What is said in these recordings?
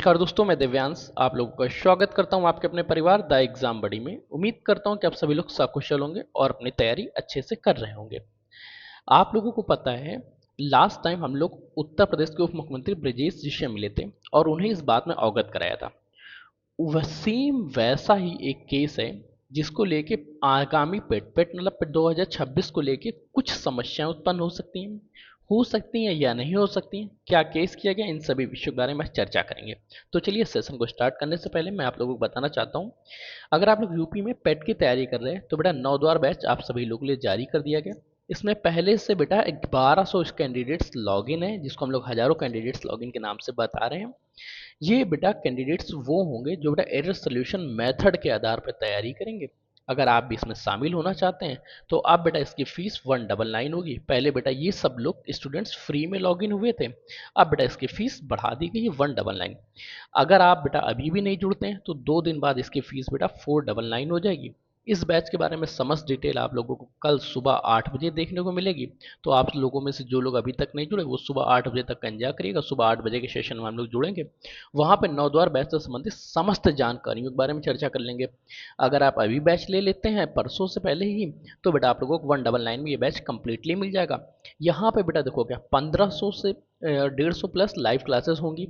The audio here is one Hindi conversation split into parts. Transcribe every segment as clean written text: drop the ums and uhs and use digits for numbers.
नमस्कार दोस्तों, मैं दिव्यांश आप लोगों का स्वागत करता हूं आपके अपने परिवार द एग्जाम बडी में। उम्मीद करता हूं कि आप सभी लोग सकुशल होंगे और अपनी तैयारी अच्छे से कर रहे होंगे। आप लोगों को पता है, लास्ट टाइम हम लोग उत्तर प्रदेश के उप मुख्यमंत्री ब्रजेश जी से मिले थे और उन्हें इस बात में अवगत कराया था। सेम वैसा ही एक केस है जिसको लेके आगामी पेट पेट मतलब पेट 2026 को लेके कुछ समस्याएं उत्पन्न हो सकती हैं या नहीं हो सकती हैं। क्या केस किया गया, इन सभी विषयों के बारे में चर्चा करेंगे। तो चलिए सेशन को स्टार्ट करने से पहले मैं आप लोगों को बताना चाहता हूँ, अगर आप लोग यूपी में पेट की तैयारी कर रहे हैं तो बेटा 9 द्वार बैच आप सभी लोगों के लिए जारी कर दिया गया। इसमें पहले से बेटा 1200 कैंडिडेट्स लॉगिन है, जिसको हम लोग हजारों कैंडिडेट्स लॉगिन के नाम से बता रहे हैं। ये बेटा कैंडिडेट्स वो होंगे जो बेटा एरर सोल्यूशन मेथड के आधार पर तैयारी करेंगे। अगर आप भी इसमें शामिल होना चाहते हैं तो आप बेटा इसकी फीस 199 होगी। पहले बेटा ये सब लोग स्टूडेंट्स फ्री में लॉगिन हुए थे, अब बेटा इसकी फीस बढ़ा दी गई है 199। अगर आप बेटा अभी भी नहीं जुड़ते हैं तो 2 दिन बाद इसकी फीस बेटा 499 हो जाएगी। इस बैच के बारे में समस्त डिटेल आप लोगों को कल सुबह 8 बजे देखने को मिलेगी। तो आप लोगों में से जो लोग अभी तक नहीं जुड़े वो सुबह 8 बजे तक इंतजार करिएगा। सुबह 8 बजे के सेशन में हम लोग जुड़ेंगे, वहाँ पर 9 द्वार बैच से संबंधित समस्त जानकारियों के बारे में चर्चा कर लेंगे। अगर आप अभी बैच ले लेते हैं परसों से पहले ही तो बेटा आप लोगों को 199 में ये बैच कंप्लीटली मिल जाएगा। यहाँ पे बेटा देखो क्या 1500 से 150 प्लस लाइव क्लासेस होंगी,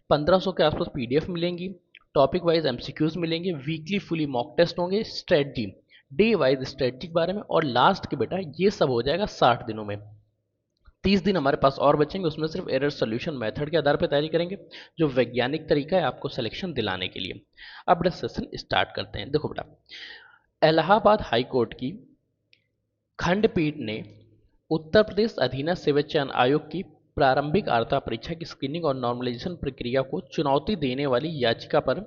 1500 के आसपास पीडीएफ मिलेंगी, टॉपिक वाइज एमसीक्यूज मिलेंगे, वीकली फुली मॉक टेस्ट होंगे, स्ट्रेटजी डे वाइज स्ट्रेटजी के बारे में, और लास्ट के बेटा ये सब हो जाएगा 60 दिनों में। 30 दिन हमारे पास और बचेंगे, उसमें सिर्फ एरर सोल्यूशन मेथड के आधार पर तैयारी करेंगे, जो वैज्ञानिक तरीका है आपको सिलेक्शन दिलाने के लिए। अब बेटा सेशन स्टार्ट करते हैं। देखो बेटा, इलाहाबाद हाई कोर्ट की खंडपीठ ने उत्तर प्रदेश अधीनस्थ सेवा चयन आयोग की प्रारंभिक अर्हता परीक्षा की स्क्रीनिंग और नॉर्मलाइजेशन प्रक्रिया को चुनौती देने वाली याचिका पर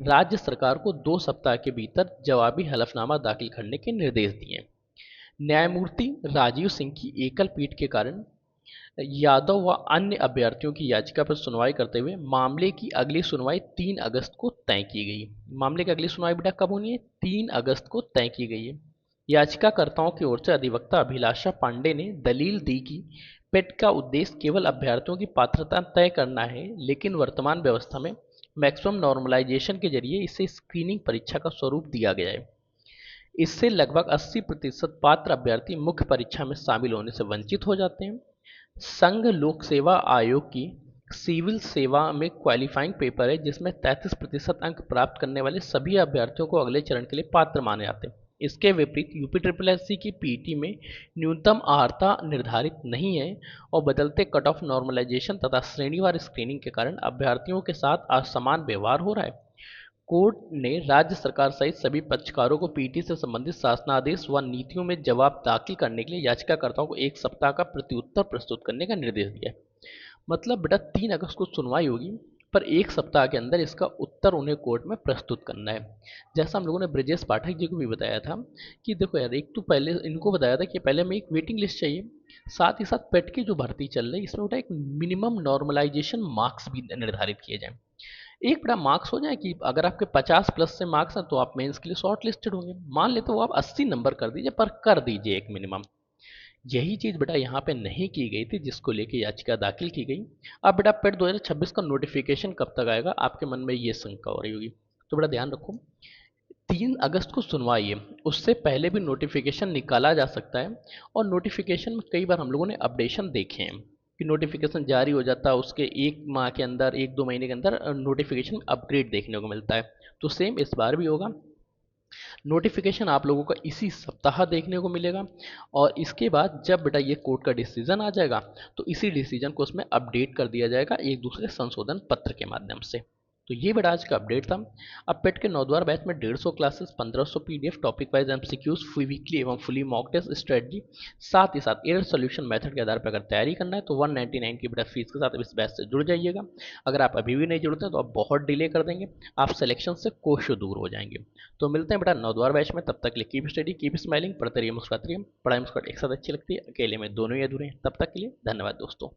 राज्य सरकार को 2 सप्ताह के भीतर जवाबी हलफनामा दाखिल करने के निर्देश दिए। न्यायमूर्ति राजीव सिंह की एकल पीठ के कारण यादव व अन्य अभ्यर्थियों की याचिका पर सुनवाई करते हुए मामले की अगली सुनवाई 3 अगस्त को तय की गई। मामले की अगली सुनवाई बेटा कब होनी है? 3 अगस्त को तय की गई है। याचिकाकर्ताओं की ओर से अधिवक्ता अभिलाषा पांडे ने दलील दी कि पेट का उद्देश्य केवल अभ्यर्थियों की पात्रता तय करना है, लेकिन वर्तमान व्यवस्था में मैक्सिमम नॉर्मलाइजेशन के जरिए इसे स्क्रीनिंग परीक्षा का स्वरूप दिया गया है। इससे लगभग 80% पात्र अभ्यर्थी मुख्य परीक्षा में शामिल होने से वंचित हो जाते हैं। संघ लोक सेवा आयोग की सिविल सेवा में क्वालिफाइंग पेपर है, जिसमें 33% अंक प्राप्त करने वाले सभी अभ्यर्थियों को अगले चरण के लिए पात्र माने जाते हैं। इसके विपरीत यूपी ट्रिपल एस सी की पीटी में न्यूनतम अर्हता निर्धारित नहीं है और बदलते कट ऑफ नॉर्मलाइजेशन तथा श्रेणीवार स्क्रीनिंग के कारण अभ्यर्थियों के साथ असमान व्यवहार हो रहा है। कोर्ट ने राज्य सरकार सहित सभी पक्षकारों को पीटी से संबंधित शासनादेश व नीतियों में जवाब दाखिल करने के लिए याचिकाकर्ताओं को 1 सप्ताह का प्रत्युत्तर प्रस्तुत करने का निर्देश दिया है। मतलब बेटा 3 अगस्त को सुनवाई होगी, पर 1 सप्ताह के अंदर इसका उत्तर उन्हें कोर्ट में प्रस्तुत करना है। जैसा हम लोगों ने ब्रजेश पाठक जी को भी बताया था कि देखो यार, एक तो पहले इनको बताया था कि पहले हमें एक वेटिंग लिस्ट चाहिए, साथ ही साथ पेट की जो भर्ती चल रही है इसमें बेटा एक मिनिमम नॉर्मलाइजेशन मार्क्स भी निर्धारित किए जाएं। एक बड़ा मार्क्स हो जाए कि अगर आपके 50 प्लस से मार्क्स हैं तो आप मेंस के लिए शॉर्ट लिस्टेड होंगे। मान लेते हो आप 80 नंबर कर दीजिए, पर कर दीजिए एक मिनिमम। यही चीज बेटा यहाँ पे नहीं की गई थी, जिसको लेके याचिका दाखिल की गई। अब बेटा पेट 2026 का नोटिफिकेशन कब तक आएगा, आपके मन में ये शंका हो रही होगी, तो बड़ा ध्यान रखो। 3 अगस्त को सुनवाई है, उससे पहले भी नोटिफिकेशन निकाला जा सकता है। और नोटिफिकेशन में कई बार हम लोगों ने अपडेशन देखे हैं कि नोटिफिकेशन जारी हो जाता है, उसके 1 माह के अंदर 1-2 महीने के अंदर नोटिफिकेशन अपग्रेड देखने को मिलता है। तो सेम इस बार भी होगा। नोटिफिकेशन आप लोगों का इसी सप्ताह देखने को मिलेगा, और इसके बाद जब बेटा ये कोर्ट का डिसीजन आ जाएगा तो इसी डिसीजन को उसमें अपडेट कर दिया जाएगा एक दूसरे संशोधन पत्र के माध्यम से। तो ये बेटा आज का अपडेट था। अब पेट के 9 द्वार बैच में 150 classes, 1500 PDF, topic wise MCQs, weekly एवं फुली मॉक टेस्ट, स्ट्रेटजी, साथ ही साथ एरर सोल्यूशन मेथड के आधार पर अगर तैयारी करना है तो 199 की बेटा फीस के साथ इस बैच से जुड़ जाइएगा। अगर आप अभी भी नहीं जुड़ते हैं तो आप बहुत डिले कर देंगे, आप सिलेक्शन से कोशों दूर हो जाएंगे। तो मिलते हैं बेटा 9 द्वार बैच में, तब तक के लिए कीप स्टडी, कीप स्माइलिंग, पढ़ते रहिए, मुस्कुराते रहिए। पढ़ाई मुस्कुराहट एक साथ अच्छी लगती है, अकेले में दोनों ही अधूरे हैं। तब तक के लिए धन्यवाद दोस्तों।